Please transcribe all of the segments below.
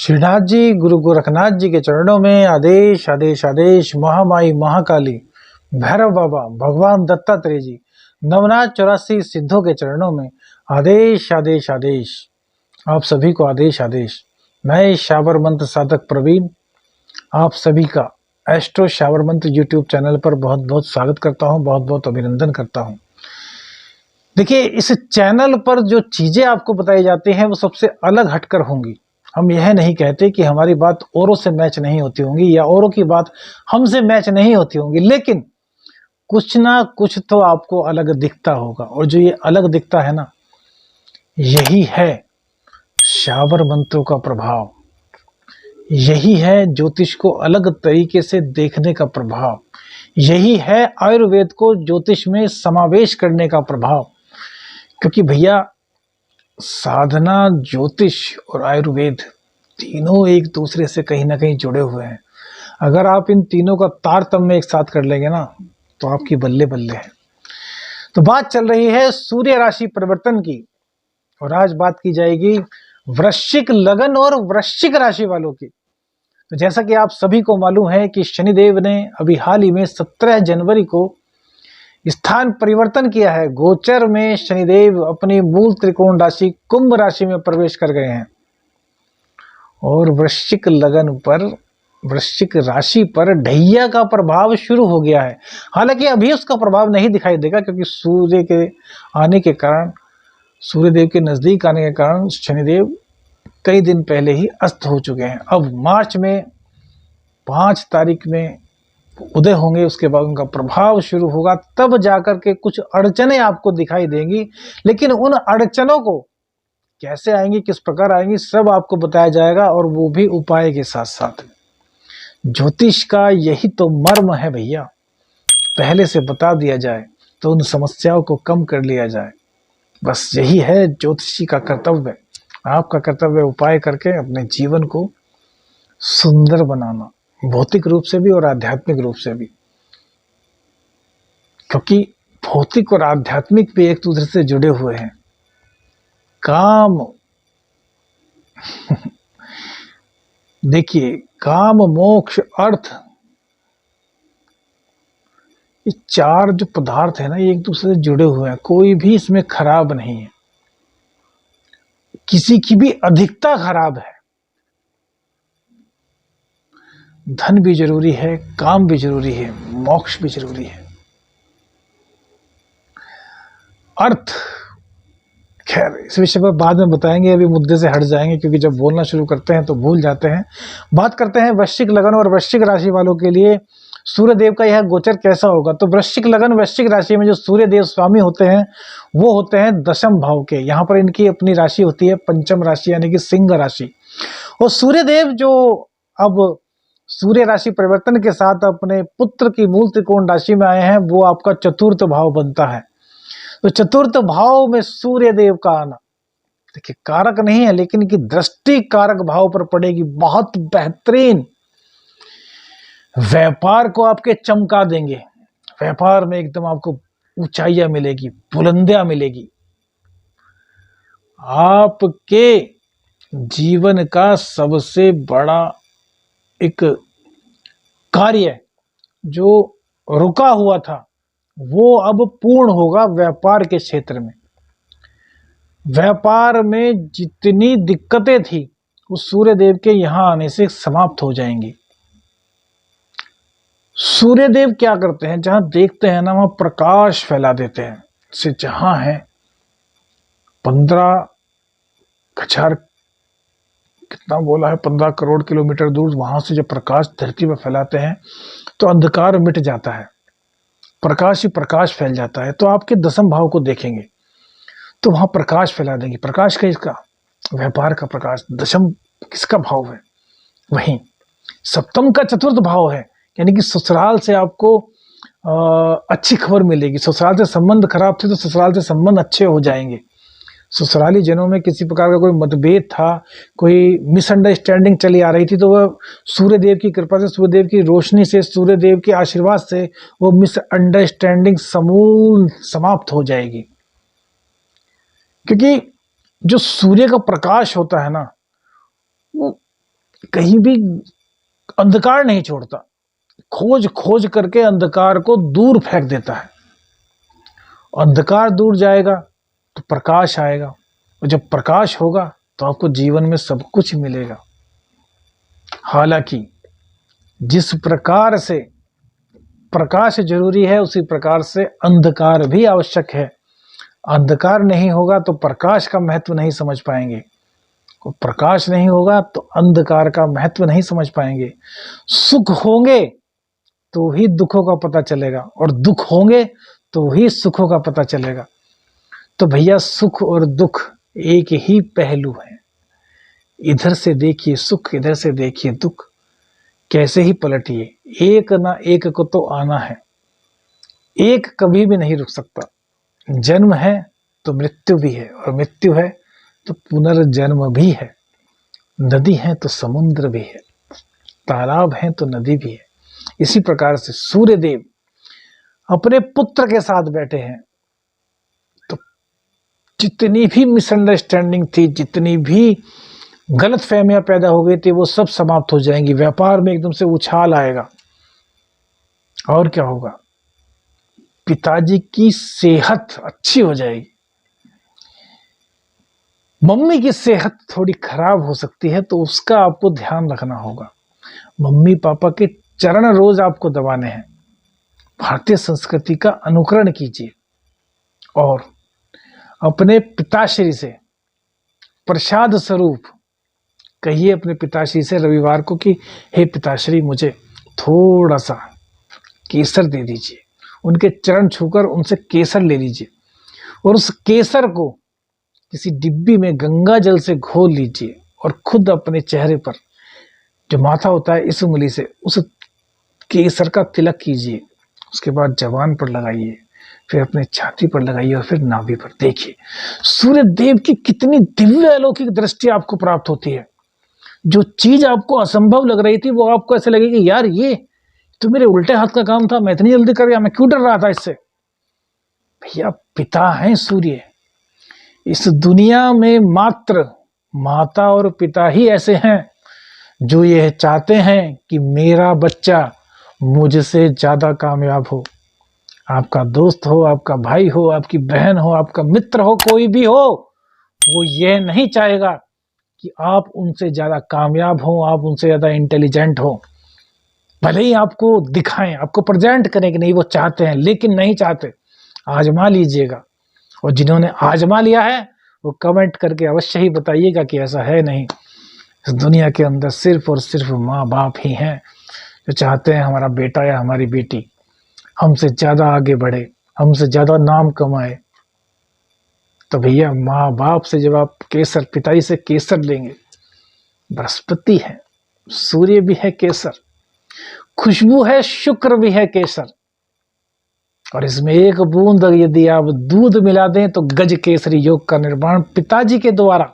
श्रीनाथ जी, गुरु गोरखनाथ जी के चरणों में आदेश आदेश आदेश। महामाई महाकाली, भैरव बाबा, भगवान दत्तात्रेय जी, नवनाथ 84 सिद्धों के चरणों में आदेश आदेश आदेश। आप सभी को आदेश आदेश। मैं शावर मंत्र साधक प्रवीण आप सभी का एस्ट्रो शावर मंत्र यूट्यूब चैनल पर बहुत बहुत स्वागत करता हूं, बहुत बहुत अभिनंदन करता हूं। देखिए, इस चैनल पर जो चीजें आपको बताई जाती हैं वो सबसे अलग हटकर होंगी। हम यह नहीं कहते कि हमारी बात औरों से मैच नहीं होती होंगी या औरों की बात हमसे मैच नहीं होती होंगी, लेकिन कुछ ना कुछ तो आपको अलग दिखता होगा। और जो ये अलग दिखता है ना, यही है शावर मंत्रों का प्रभाव, यही है ज्योतिष को अलग तरीके से देखने का प्रभाव, यही है आयुर्वेद को ज्योतिष में समावेश करने का प्रभाव। क्योंकि भैया, साधना, ज्योतिष और आयुर्वेद तीनों एक दूसरे से कहीं ना कहीं जुड़े हुए हैं। अगर आप इन तीनों का तारतम्य एक साथ कर लेंगे ना, तो आपकी बल्ले बल्ले है। तो बात चल रही है सूर्य राशि परिवर्तन की, और आज बात की जाएगी वृश्चिक लगन और वृश्चिक राशि वालों की। तो जैसा कि आप सभी को मालूम है कि शनिदेव ने अभी हाल ही में 17 जनवरी को स्थान परिवर्तन किया है। गोचर में शनिदेव अपनी मूल त्रिकोण राशि कुंभ राशि में प्रवेश कर गए हैं और वृश्चिक लगन पर, वृश्चिक राशि पर ढैया का प्रभाव शुरू हो गया है। हालांकि अभी उसका प्रभाव नहीं दिखाई देगा, क्योंकि सूर्य के आने के कारण, सूर्यदेव के नजदीक आने के कारण शनिदेव कई दिन पहले ही अस्त हो चुके हैं। अब मार्च में 5 तारीख में उदय होंगे, उसके बाद उनका प्रभाव शुरू होगा, तब जाकर के कुछ अड़चने आपको दिखाई देंगी। लेकिन उन अड़चनों को कैसे आएंगी, किस प्रकार आएंगी, सब आपको बताया जाएगा, और वो भी उपाय के साथ साथ। ज्योतिष का यही तो मर्म है भैया, पहले से बता दिया जाए तो उन समस्याओं को कम कर लिया जाए। बस यही है ज्योतिषी का कर्तव्य। आपका कर्तव्य उपाय करके अपने जीवन को सुंदर बनाना, भौतिक रूप से भी और आध्यात्मिक रूप से भी। क्योंकि भौतिक और आध्यात्मिक भी एक दूसरे से जुड़े हुए हैं। काम देखिए, काम, मोक्ष, अर्थ, ये 4 जो पदार्थ है ना, ये एक दूसरे से जुड़े हुए हैं। कोई भी इसमें खराब नहीं है, किसी की भी अधिकता खराब है। धन भी जरूरी है, काम भी जरूरी है, मोक्ष भी जरूरी है। अर्थ, खैर इस विषय पर बाद में बताएंगे, अभी मुद्दे से हट जाएंगे, क्योंकि जब बोलना शुरू करते हैं तो भूल जाते हैं। बात करते हैं वृश्चिक लगन और वृश्चिक राशि वालों के लिए सूर्य देव का यह गोचर कैसा होगा। तो वृश्चिक लगन, वृश्चिक राशि में जो सूर्य देव स्वामी होते हैं वो होते हैं दशम भाव के। यहाँ पर इनकी अपनी राशि होती है पंचम राशि, यानी कि सिंह राशि। और सूर्य देव जो अब सूर्य राशि परिवर्तन के साथ अपने पुत्र की मूल त्रिकोण राशि में आए हैं, वो आपका चतुर्थ भाव बनता है। तो चतुर्थ भाव में सूर्य देव का आना, देखिए कारक नहीं है, लेकिन की दृष्टि कारक भाव पर पड़ेगी। बहुत बेहतरीन व्यापार को आपके चमका देंगे। व्यापार में एकदम आपको ऊंचाइयां मिलेगी, बुलंदियां मिलेगी। आपके जीवन का सबसे बड़ा एक कार्य जो रुका हुआ था, वो अब पूर्ण होगा। व्यापार के क्षेत्र में, व्यापार में जितनी दिक्कतें थी वो सूर्यदेव के यहां आने से समाप्त हो जाएंगी। सूर्यदेव क्या करते हैं, जहां देखते हैं ना, वहां प्रकाश फैला देते हैं। से जहां है 15,000, कितना बोला है, 15 करोड़ किलोमीटर दूर, वहां से जब प्रकाश धरती पर फैलाते हैं तो अंधकार मिट जाता है, प्रकाश ही प्रकाश फैल जाता है। तो आपके दशम भाव को देखेंगे तो वहां प्रकाश फैला देंगे। प्रकाश का, इसका व्यापार का प्रकाश। दशम किसका भाव है? वहीं सप्तम का चतुर्थ भाव है, यानी कि ससुराल से आपको अच्छी खबर मिलेगी। ससुराल से संबंध खराब थे तो ससुराल से संबंध अच्छे हो जाएंगे। ससुराली जनों में किसी प्रकार का कोई मतभेद था, कोई मिसअंडरस्टैंडिंग चली आ रही थी, तो वह सूर्यदेव की कृपा से, सूर्यदेव की रोशनी से, सूर्यदेव के आशीर्वाद से वो मिसअंडरस्टैंडिंग समूल समाप्त हो जाएगी। क्योंकि जो सूर्य का प्रकाश होता है ना, वो कहीं भी अंधकार नहीं छोड़ता, खोज खोज करके अंधकार को दूर फेंक देता है। अंधकार दूर जाएगा तो प्रकाश आएगा, और जब प्रकाश होगा तो आपको जीवन में सब कुछ मिलेगा। हालांकि जिस प्रकार से प्रकाश जरूरी है उसी प्रकार से अंधकार भी आवश्यक है। अंधकार नहीं होगा तो प्रकाश का महत्व नहीं समझ पाएंगे, और प्रकाश नहीं होगा तो अंधकार का महत्व नहीं समझ पाएंगे। सुख होंगे तो ही दुखों का पता चलेगा, और दुख होंगे तो ही सुखों का पता चलेगा। तो भैया सुख और दुख एक ही पहलू है। इधर से देखिए सुख, इधर से देखिए दुख, कैसे ही पलटिए, एक ना एक को तो आना है। एक कभी भी नहीं रुक सकता। जन्म है तो मृत्यु भी है, और मृत्यु है तो पुनर्जन्म भी है। नदी है तो समुद्र भी है, तालाब है तो नदी भी है। इसी प्रकार से सूर्य देव अपने पुत्र के साथ बैठे हैं, तो जितनी भी मिसअंडरस्टैंडिंग थी, जितनी भी गलत फहमियां पैदा हो गई थी, वो सब समाप्त हो जाएंगी। व्यापार में एकदम से उछाल आएगा। और क्या होगा, पिताजी की सेहत अच्छी हो जाएगी। मम्मी की सेहत थोड़ी खराब हो सकती है, तो उसका आपको ध्यान रखना होगा। मम्मी पापा के चरण रोज आपको दबाने हैं। भारतीय संस्कृति का अनुकरण कीजिए, और अपने पिताश्री से प्रसाद स्वरूप कहिए अपने पिताश्री से रविवार को कि हे पिताश्री, मुझे थोड़ा सा केसर दे दीजिए। उनके चरण छूकर उनसे केसर ले लीजिए, और उस केसर को किसी डिब्बी में गंगा जल से घोल लीजिए, और खुद अपने चेहरे पर जो माथा होता है इस उंगली से उस केसर का तिलक कीजिए। उसके बाद जबान पर लगाइए, फिर अपने छाती पर लगाइए, और फिर नाभि पर। देखिए सूर्य देव की कितनी दिव्य अलौकिक दृष्टि आपको प्राप्त होती है। जो चीज आपको असंभव लग रही थी वो आपको ऐसे लगेगी, यार ये तो मेरे उल्टे हाथ का काम था, मैं इतनी जल्दी कर गया, मैं क्यों डर रहा था इससे। भैया पिता हैं सूर्य। इस दुनिया में मात्र माता और पिता ही ऐसे हैं जो ये चाहते हैं कि मेरा बच्चा मुझसे ज्यादा कामयाब हो। आपका दोस्त हो, आपका भाई हो, आपकी बहन हो, आपका मित्र हो, कोई भी हो, वो ये नहीं चाहेगा कि आप उनसे ज्यादा कामयाब हो, आप उनसे ज्यादा इंटेलिजेंट हो। भले ही आपको दिखाएं, आपको प्रेजेंट करें कि नहीं, वो चाहते हैं, लेकिन नहीं चाहते। आजमा लीजिएगा, और जिन्होंने आजमा लिया है वो कमेंट करके अवश्य ही बताइएगा कि ऐसा है नहीं। इस दुनिया के अंदर सिर्फ और सिर्फ माँ बाप ही हैं जो चाहते हैं हमारा बेटा या हमारी बेटी हमसे ज्यादा आगे बढ़े, हमसे ज्यादा नाम कमाए। तो भैया माँ बाप से जब आप केसर, पिताजी से केसर लेंगे, बृहस्पति है, सूर्य भी है केसर, खुशबू है, शुक्र भी है केसर, और इसमें एक बूंद यदि आप दूध मिला दें तो गज केसरी योग का निर्माण पिताजी के द्वारा।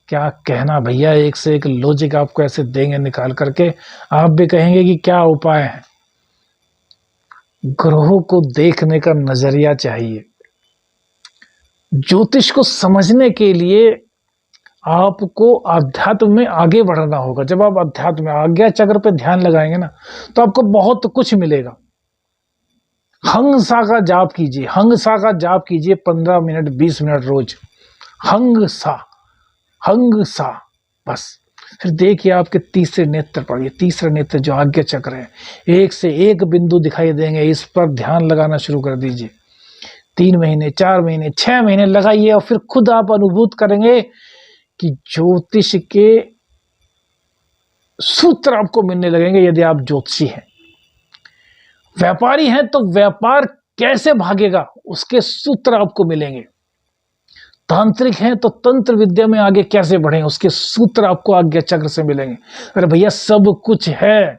क्या कहना भैया, एक से एक लॉजिक आपको ऐसे देंगे निकाल करके, आप भी कहेंगे कि क्या उपाय है। ग्रहों को देखने का नजरिया चाहिए। ज्योतिष को समझने के लिए आपको अध्यात्म में आगे बढ़ना होगा। जब आप अध्यात्म में आज्ञा चक्र पे ध्यान लगाएंगे ना, तो आपको बहुत कुछ मिलेगा। हंसा का जाप कीजिए, हंसा का जाप कीजिए 15 मिनट 20 मिनट रोज। हंसा हंसा, बस। फिर देखिए आपके तीसरे नेत्र पर, ये तीसरा नेत्र जो आज्ञा चक्र है, एक से एक बिंदु दिखाई देंगे। इस पर ध्यान लगाना शुरू कर दीजिए। 3 महीने, 4 महीने, 6 महीने लगाइए, और फिर खुद आप अनुभूत करेंगे कि ज्योतिष के सूत्र आपको मिलने लगेंगे। यदि आप ज्योतिषी हैं, व्यापारी हैं, तो व्यापार कैसे भागेगा उसके सूत्र आपको मिलेंगे। तांत्रिक हैं तो तंत्र विद्या में आगे कैसे बढ़े उसके सूत्र आपको आज्ञा चक्र से मिलेंगे। अरे भैया सब कुछ है।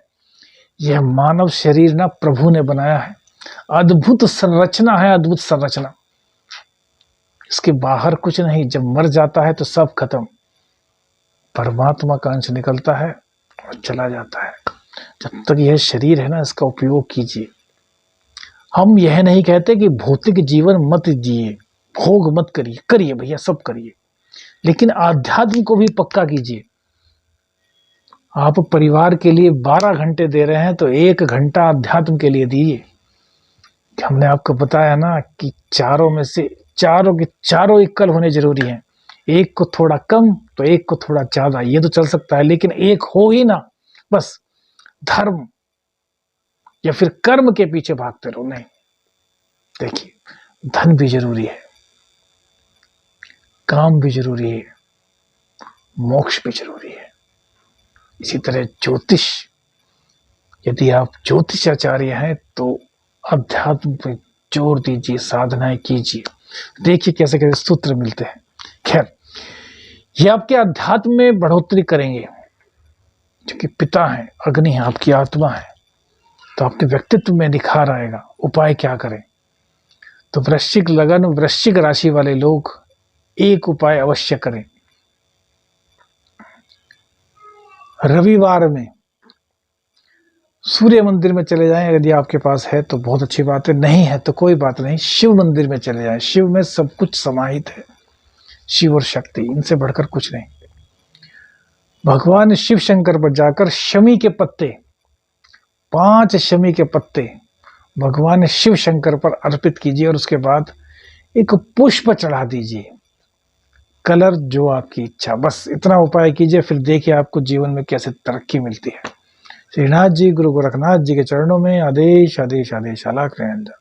यह मानव शरीर ना प्रभु ने बनाया है, अद्भुत संरचना है, अद्भुत संरचना। इसके बाहर कुछ नहीं। जब मर जाता है तो सब खत्म, परमात्मा का अंश निकलता है और चला जाता है। जब तक यह शरीर है ना, इसका उपयोग कीजिए। हम यह नहीं कहते कि भौतिक जीवन मत जिए, भोग मत करिए, करिए भैया सब करिए, लेकिन आध्यात्म को भी पक्का कीजिए। आप परिवार के लिए 12 घंटे दे रहे हैं तो 1 घंटा अध्यात्म के लिए दीजिए। हमने आपको बताया ना कि चारों में से चारों के चारों इक्वल होने जरूरी हैं। एक को थोड़ा कम तो एक को थोड़ा ज्यादा, ये तो चल सकता है, लेकिन एक हो ही ना, बस धर्म या फिर कर्म के पीछे भागते रहो। नहीं, देखिए धन भी जरूरी है, काम भी जरूरी है, मोक्ष भी जरूरी है। इसी तरह ज्योतिष, यदि आप ज्योतिषाचार्य हैं तो अध्यात्म पे जोर दीजिए, साधनाएं कीजिए। देखिए कैसे कैसे सूत्र मिलते हैं। खैर, ये आपके अध्यात्म में बढ़ोतरी करेंगे, क्योंकि पिता है, अग्नि है, आपकी आत्मा है, तो आपके व्यक्तित्व में निखार आएगा। उपाय क्या करें? तो वृश्चिक लगन, वृश्चिक राशि वाले लोग एक उपाय अवश्य करें। रविवार में सूर्य मंदिर में चले जाएं, यदि आपके पास है तो बहुत अच्छी बात है, नहीं है तो कोई बात नहीं, शिव मंदिर में चले जाएं। शिव में सब कुछ समाहित है, शिव और शक्ति, इनसे बढ़कर कुछ नहीं। भगवान शिव शंकर पर जाकर शमी के पत्ते, 5 शमी के पत्ते भगवान शिव शंकर पर अर्पित कीजिए और उसके बाद एक पुष्प चढ़ा दीजिए, कलर जो आपकी इच्छा, बस इतना उपाय कीजिए। फिर देखिए आपको जीवन में कैसे तरक्की मिलती है। श्रीनाथ जी, गुरु गोरखनाथ जी के चरणों में आदेश आदेश आदेश। अलख निरंजन।